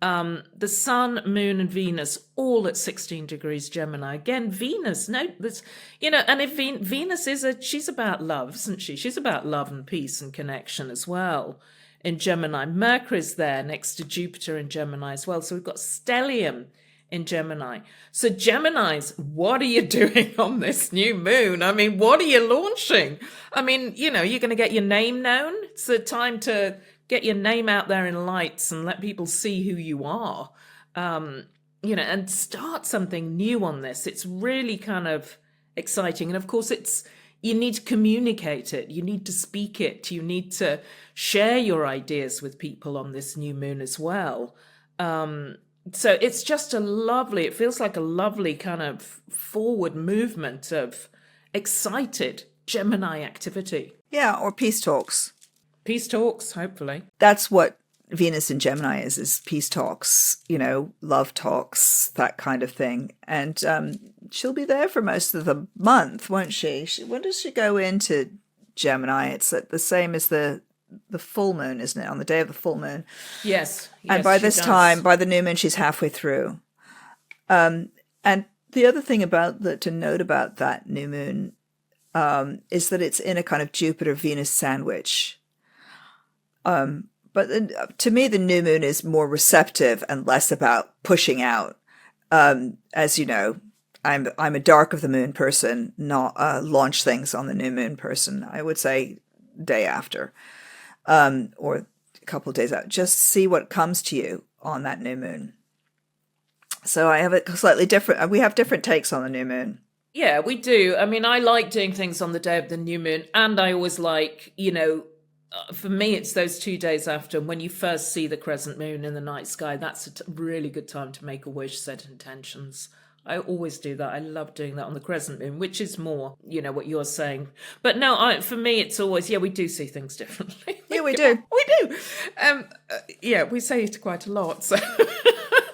The Sun, Moon, and Venus all at 16 degrees Gemini. Again, Venus, and if Venus she's about love, isn't she? She's about love and peace and connection as well in Gemini. Mercury's there next to Jupiter in Gemini as well. So we've got stellium in Gemini. So Geminis, what are you doing on this new moon? I mean, what are you launching? I mean, you're going to get your name known. It's the time to get your name out there in lights and let people see who you are, and start something new on this. It's really kind of exciting. And of course, you need to communicate it, you need to speak it, you need to share your ideas with people on this new moon as well. So it's just it feels like a lovely kind of forward movement of excited Gemini activity. Yeah, or peace talks. Peace talks, hopefully. That's what Venus in Gemini is peace talks, love talks, that kind of thing. And she'll be there for most of the month, won't she? When does she go into Gemini? It's the same as the full moon, isn't it? On the day of the full moon. Yes. And by this time, by the new moon, she's halfway through. And the other thing to note about that new moon is that it's in a kind of Jupiter-Venus sandwich. But to me, the new moon is more receptive and less about pushing out. As you know, I'm a dark of the moon person, not launch things on the new moon person. I would say day after, or a couple of days out. Just see what comes to you on that new moon. So I have a slightly different. We have different takes on the new moon. Yeah, we do. I mean, I like doing things on the day of the new moon, and I always like, for me, it's those 2 days after. When you first see the crescent moon in the night sky, that's a really good time to make a wish, set intentions. I always do that. I love doing that on the crescent moon, which is more, what you're saying. But no, for me, it's always, we do see things differently. Yeah, we do. We do. We say it quite a lot. So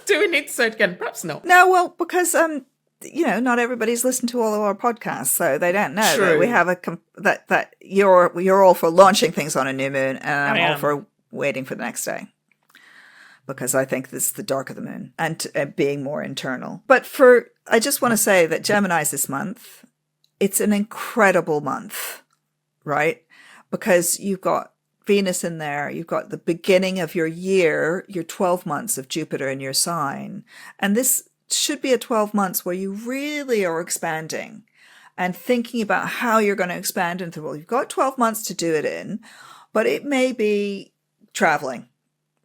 do we need to say it again? Perhaps not. No, well, because not everybody's listened to all of our podcasts, so they don't know that we have that you're all for launching things on a new moon, and I'm all for waiting for the next day, because I think this is the dark of the moon and being more internal. But I just want to say that Gemini's this month, it's an incredible month, right? Because you've got Venus in there, you've got the beginning of your year, your 12 months of Jupiter in your sign, and this should be a 12 months where you really are expanding and thinking about how you're going to expand into the world. You've got 12 months to do it in, but it may be traveling,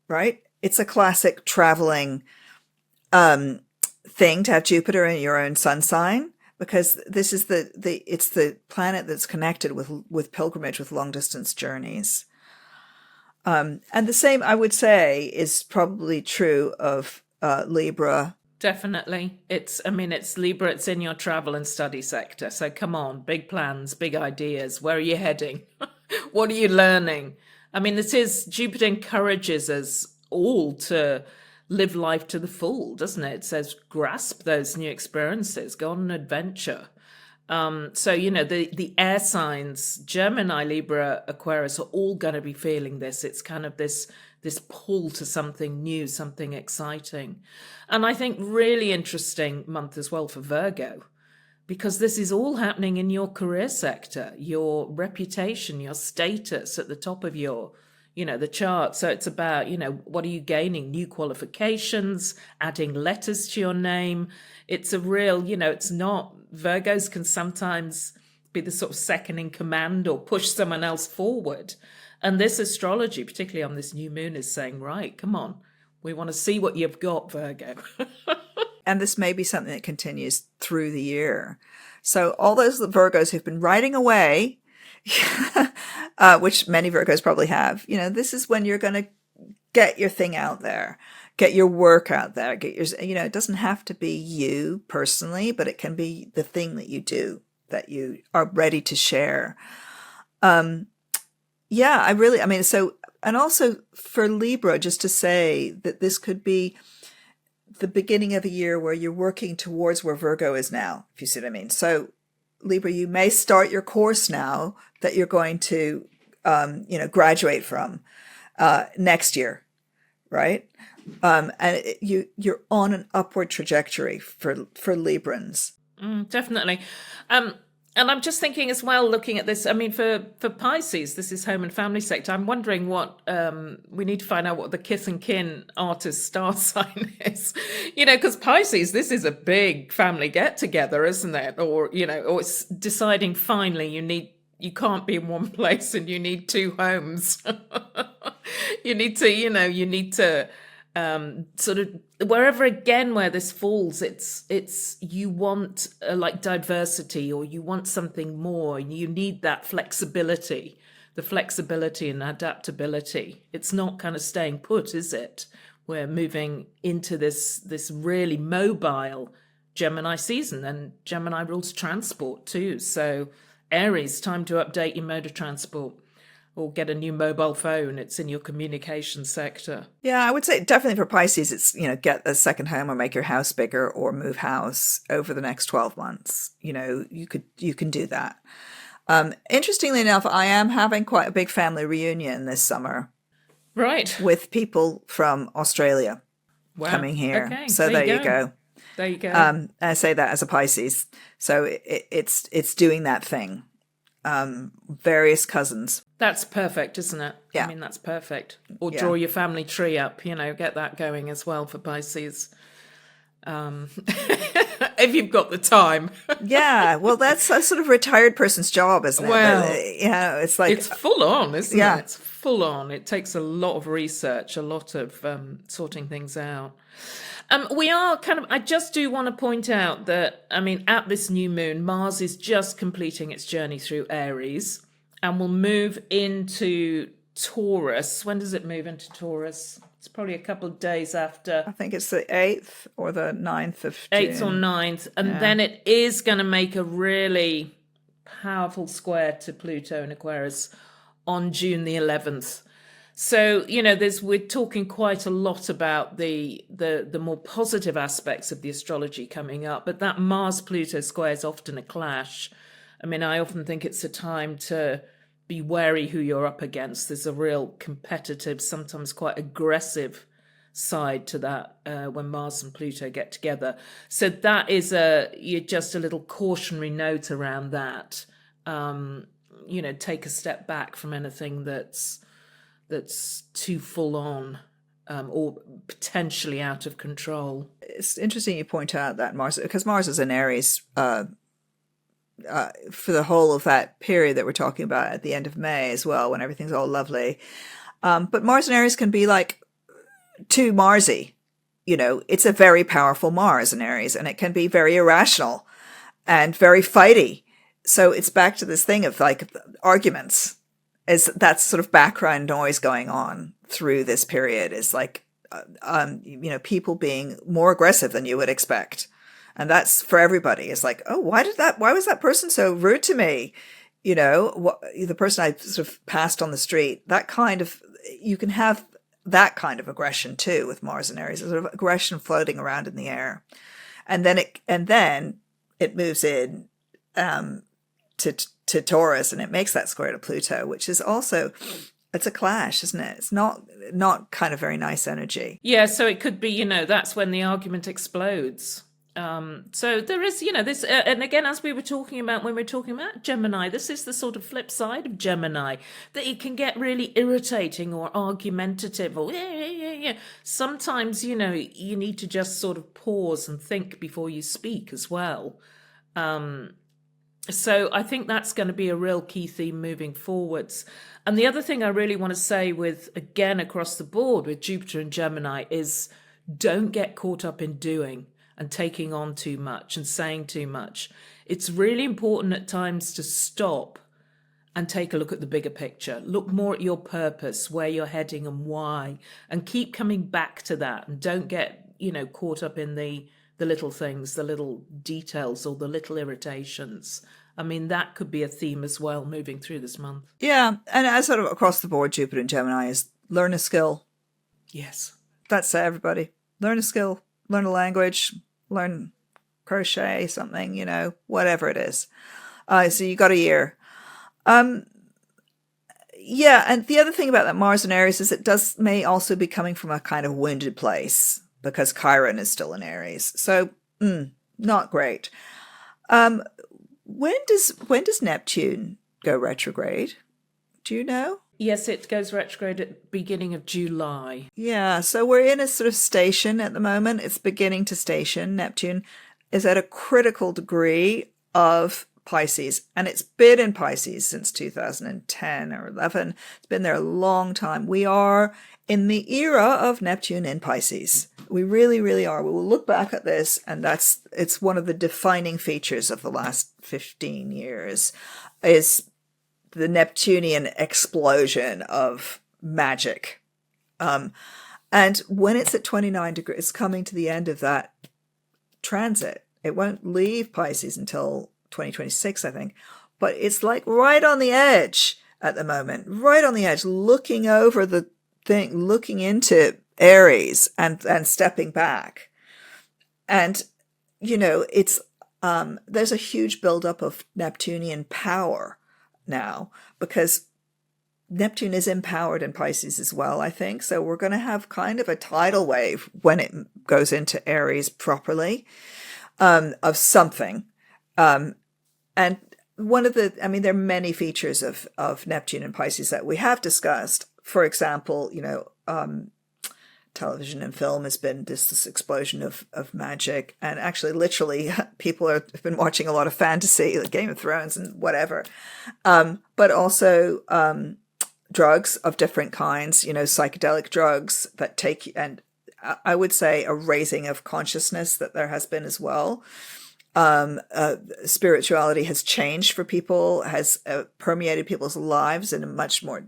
right? It's a classic traveling thing to have Jupiter in your own sun sign, because this is it's the planet that's connected with pilgrimage, with long distance journeys. And the same, I would say, is probably true of Libra. Definitely. It's Libra, it's in your travel and study sector. So come on, big plans, big ideas. Where are you heading? What are you learning? Jupiter encourages us all to live life to the full, doesn't it? It says grasp those new experiences, go on an adventure. The air signs, Gemini, Libra, Aquarius, are all going to be feeling this. It's kind of this pull to something new, something exciting. And I think really interesting month as well for Virgo, because this is all happening in your career sector, your reputation, your status at the top of your, the chart. So it's about, what are you gaining? New qualifications, adding letters to your name. It's a real, it's not, Virgos can sometimes be the sort of second in command or push someone else forward. And this astrology, particularly on this new moon, is saying, right, come on, we want to see what you've got, Virgo. And this may be something that continues through the year. So all those Virgos who've been writing away, which many Virgos probably have, this is when you're going to get your thing out there, get your work out there, it doesn't have to be you personally, but it can be the thing that you do, that you are ready to share. And also for Libra, just to say that this could be the beginning of a year where you're working towards where Virgo is now, if you see what I mean. So Libra, you may start your course now that you're going to, graduate from next year, right? And you're on an upward trajectory for Librans. Definitely. And I'm just thinking as well, looking at this, for Pisces, this is home and family sector. I'm wondering what, we need to find out what the kith and kin artist star sign is. Because Pisces, this is a big family get together, isn't it? Or it's deciding finally you can't be in one place and you need two homes. You need to sort of wherever again where this falls, it's you want like diversity, or you want something more, and you need that flexibility, the flexibility and adaptability. It's not kind of staying put, is it? We're moving into this really mobile Gemini season, and Gemini rules transport too. So Aries, time to update your mode of transport or get a new mobile phone. It's in your communication sector. Yeah, I would say definitely for Pisces, it's, get a second home or make your house bigger or move house over the next 12 months. You can do that. Interestingly enough, I am having quite a big family reunion this summer. Right. With people from Australia coming here. Okay, so there you go. There you go. I say that as a Pisces. So it's doing that thing. Various cousins. That's perfect, isn't it? Yeah. I mean, that's perfect. Or draw your family tree up, get that going as well for Pisces. If you've got the time. Yeah, well, that's a sort of retired person's job, isn't it? Well, it's like... It's full on, isn't it? It's full on. It takes a lot of research, a lot of sorting things out. We are I just do want to point out that, at this new moon, Mars is just completing its journey through Aries and will move into Taurus. When does it move into Taurus? It's probably a couple of days after. I think it's the 8th or the 9th of June. 8th or 9th. And then it is going to make a really powerful square to Pluto in Aquarius on June the 11th. So, we're talking quite a lot about the more positive aspects of the astrology coming up, but that Mars-Pluto square is often a clash. I often think it's a time to be wary who you're up against. There's a real competitive, sometimes quite aggressive side to that when Mars and Pluto get together. So that is just a little cautionary note around that. Take a step back from anything that's too full on or potentially out of control. It's interesting you point out that Mars, because Mars is in Aries for the whole of that period that we're talking about at the end of May as well, when everything's all lovely. But Mars in Aries can be like too Marsy. It's a very powerful Mars in Aries, and it can be very irrational and very fighty. So it's back to this thing of like arguments. That's sort of background noise going on through this period, is like, people being more aggressive than you would expect. And that's for everybody. It's like, oh, why was that person so rude to me? The person I sort of passed on the street, you can have that kind of aggression too with Mars and Aries, a sort of aggression floating around in the air. And then it moves in, to Taurus, and it makes that square to Pluto, which is also, it's a clash, isn't it? It's not kind of very nice energy. Yeah, so it could be, that's when the argument explodes. So there is, this, and again, as we were talking about when we were talking about Gemini, this is the sort of flip side of Gemini, that it can get really irritating or argumentative or sometimes, you need to just sort of pause and think before you speak as well. So I think that's going to be a real key theme moving forwards. And the other thing I really want to say again, across the board with Jupiter and Gemini is don't get caught up in doing and taking on too much and saying too much. It's really important at times to stop and take a look at the bigger picture. Look more at your purpose, where you're heading and why, and keep coming back to that. And don't get, caught up in the little things, the little details or the little irritations. That could be a theme as well moving through this month. Yeah, and as sort of across the board, Jupiter and Gemini is learn a skill. Yes. That's everybody. Learn a skill, learn a language, learn crochet, something, whatever it is. So you got a year. Yeah, and the other thing about that Mars in Aries is it may also be coming from a kind of wounded place, because Chiron is still in Aries. So, not great. When does Neptune go retrograde? Do you know? Yes, it goes retrograde at the beginning of July. Yeah, so we're in a sort of station at the moment. It's beginning to station. Neptune is at a critical degree of Pisces, and it's been in Pisces since 2010 or 11. It's been there a long time. We are in the era of Neptune in Pisces. We really, really are. We will look back at this, and it's one of the defining features of the last 15 years, is the Neptunian explosion of magic. And when it's at 29 degrees, it's coming to the end of that transit. It won't leave Pisces until 2026, I think. But it's like right on the edge at the moment, right on the edge, looking over the thing, looking into Aries and stepping back. And, it's there's a huge buildup of Neptunian power now, because Neptune is empowered in Pisces as well, I think. So we're going to have kind of a tidal wave when it goes into Aries properly, of something. And one of there are many features of Neptune and Pisces that we have discussed. For example, television and film has been this explosion of magic. And actually, literally, people have been watching a lot of fantasy, like Game of Thrones and whatever. But also drugs of different kinds, psychedelic drugs that take, and I would say a raising of consciousness that there has been as well. Spirituality has changed for people, has permeated people's lives in a much more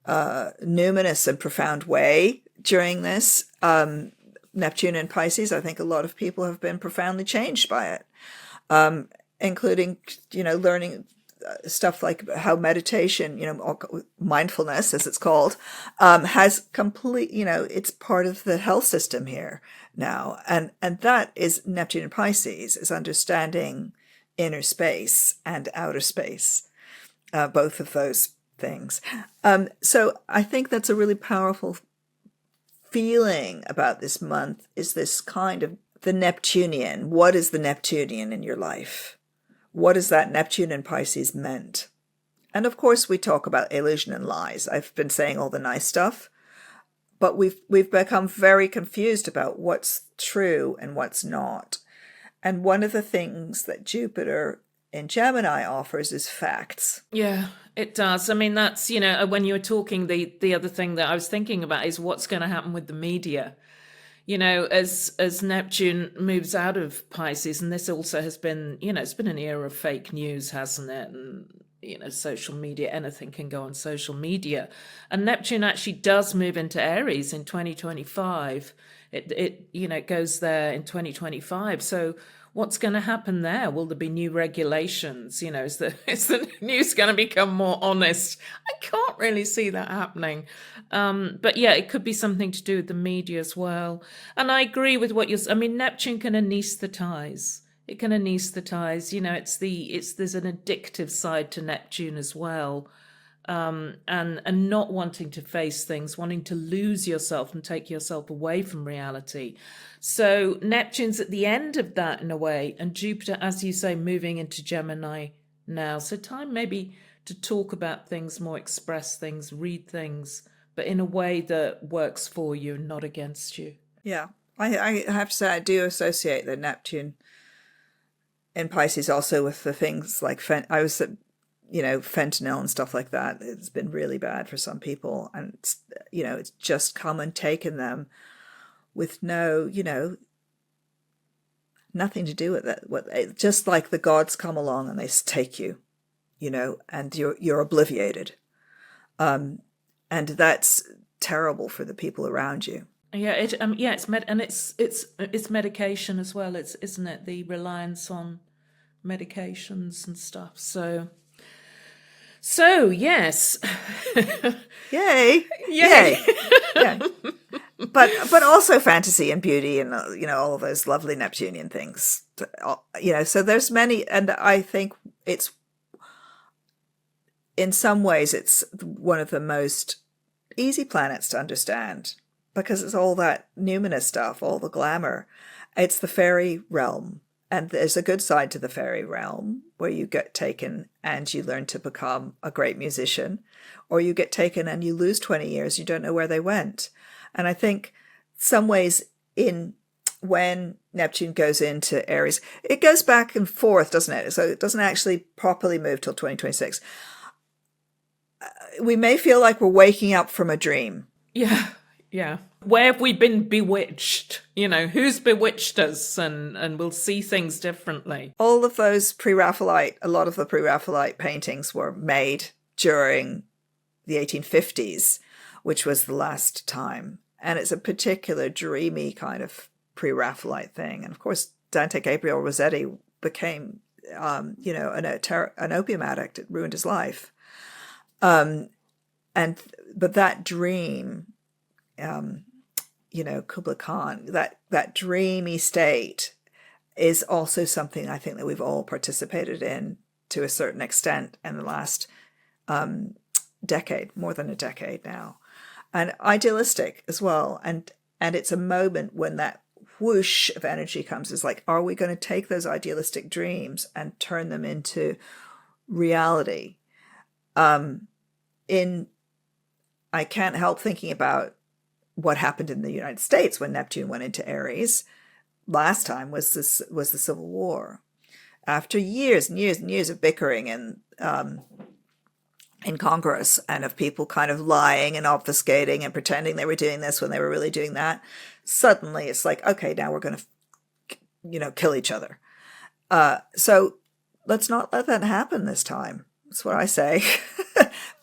numinous and profound way during this. Neptune and Pisces, I think a lot of people have been profoundly changed by it, including, learning stuff like how meditation, mindfulness, as it's called, has complete, it's part of the health system here now. And that is Neptune and Pisces, is understanding inner space and outer space, both of those things. So I think that's a really powerful feeling about this month, is this kind of the Neptunian. What is the Neptunian in your life? What is that Neptune and Pisces meant? And of course, we talk about illusion and lies. I've been saying all the nice stuff, but we've become very confused about what's true and what's not. And one of the things that Jupiter in Gemini offers is facts. Yeah, it does. I mean, that's, when you were talking, the other thing that I was thinking about is what's going to happen with the media. As Neptune moves out of Pisces, and this also has been, it's been an era of fake news, hasn't it? And, social media, anything can go on social media. And Neptune actually does move into Aries in 2025. It goes there in 2025. So what's going to happen there? Will there be new regulations? Is the news going to become more honest? I can't really see that happening. But yeah, it could be something to do with the media as well. And I agree with what Neptune can anesthetize. It can anesthetize. There's an addictive side to Neptune as well. And not wanting to face things, wanting to lose yourself and take yourself away from reality. So Neptune's at the end of that in a way, and Jupiter, as you say, moving into Gemini now. So time maybe to talk about things more, express things, read things, but in a way that works for you and not against you. Yeah, I have to say I do associate the Neptune in Pisces also with the things like fentanyl and stuff like that. It's been really bad for some people, and it's just come and taken them with no, nothing to do with it. Just like the gods come along and they take you, and you're obliviated, and that's terrible for the people around you. Yeah, it's medication as well. Isn't it, the reliance on medications and stuff. So yes. Yay. Yeah. But also fantasy and beauty and all of those lovely Neptunian things. So there's many, and I think it's in some ways it's one of the most easy planets to understand, because it's all that numinous stuff, all the glamour. It's the fairy realm. And there's a good side to the fairy realm where you get taken and you learn to become a great musician, or you get taken and you lose 20 years. You don't know where they went. And I think some ways in when Neptune goes into Aries. It goes back and forth, doesn't it? So it doesn't actually properly move till 2026. We may feel like we're waking up from a dream. Yeah. Where have we been bewitched? Who's bewitched us? And we'll see things differently. All of those a lot of the pre-Raphaelite paintings were made during the 1850s, which was the last time. And it's a particular dreamy kind of pre-Raphaelite thing. And of course, Dante Gabriel Rossetti became, an opium addict. It ruined his life. But that dream, Kubla Khan, that dreamy state is also something I think that we've all participated in to a certain extent in the last decade, more than a decade now, and idealistic as well. And it's a moment when that whoosh of energy comes. Is like, are we going to take those idealistic dreams and turn them into reality? I can't help thinking about what happened in the United States when Neptune went into Aries. Last time was the Civil War. After years and years and years of bickering in Congress, and of people kind of lying and obfuscating and pretending they were doing this when they were really doing that, suddenly it's like, okay, now we're going to, kill each other. So let's not let that happen this time. That's what I say.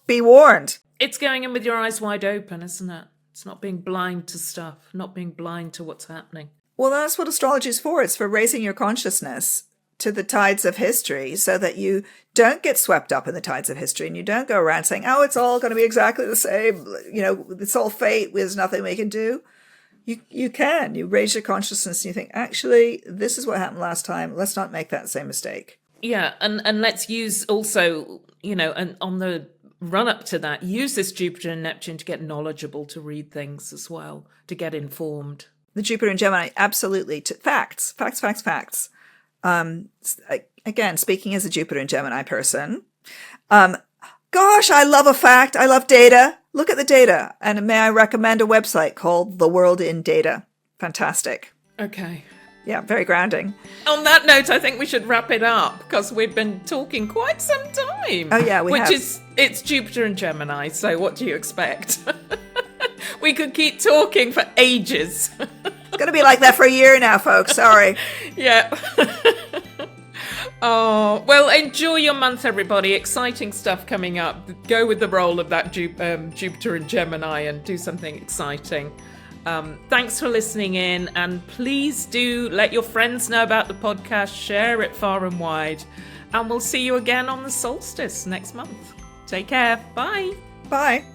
Be warned. It's going in with your eyes wide open, isn't it? It's not being blind to stuff, not being blind to what's happening. Well, that's what astrology is for. It's for raising your consciousness to the tides of history so that you don't get swept up in the tides of history and you don't go around saying, oh, it's all going to be exactly the same. It's all fate. There's nothing we can do. You can. You raise your consciousness and you think, actually, this is what happened last time. Let's not make that same mistake. Yeah, and let's use also, and on the run up to that, use this Jupiter and Neptune to get knowledgeable, to read things as well, to get informed. The Jupiter and Gemini, absolutely. Facts. Again, speaking as a Jupiter and Gemini person, gosh, I love a fact. I love data. Look at the data. And may I recommend a website called The World in Data. Fantastic. Okay. Yeah, very grounding. On that note, I think we should wrap it up because we've been talking quite some time. Oh, yeah, we have. It's Jupiter and Gemini, so what do you expect? We could keep talking for ages. It's going to be like that for a year now, folks. Sorry. Yeah. Oh, well, enjoy your month, everybody. Exciting stuff coming up. Go with the role of that Jupiter and Gemini and do something exciting. Thanks for listening in, and please do let your friends know about the podcast, share it far and wide, and we'll see you again on the solstice next month. Take care. Bye. Bye.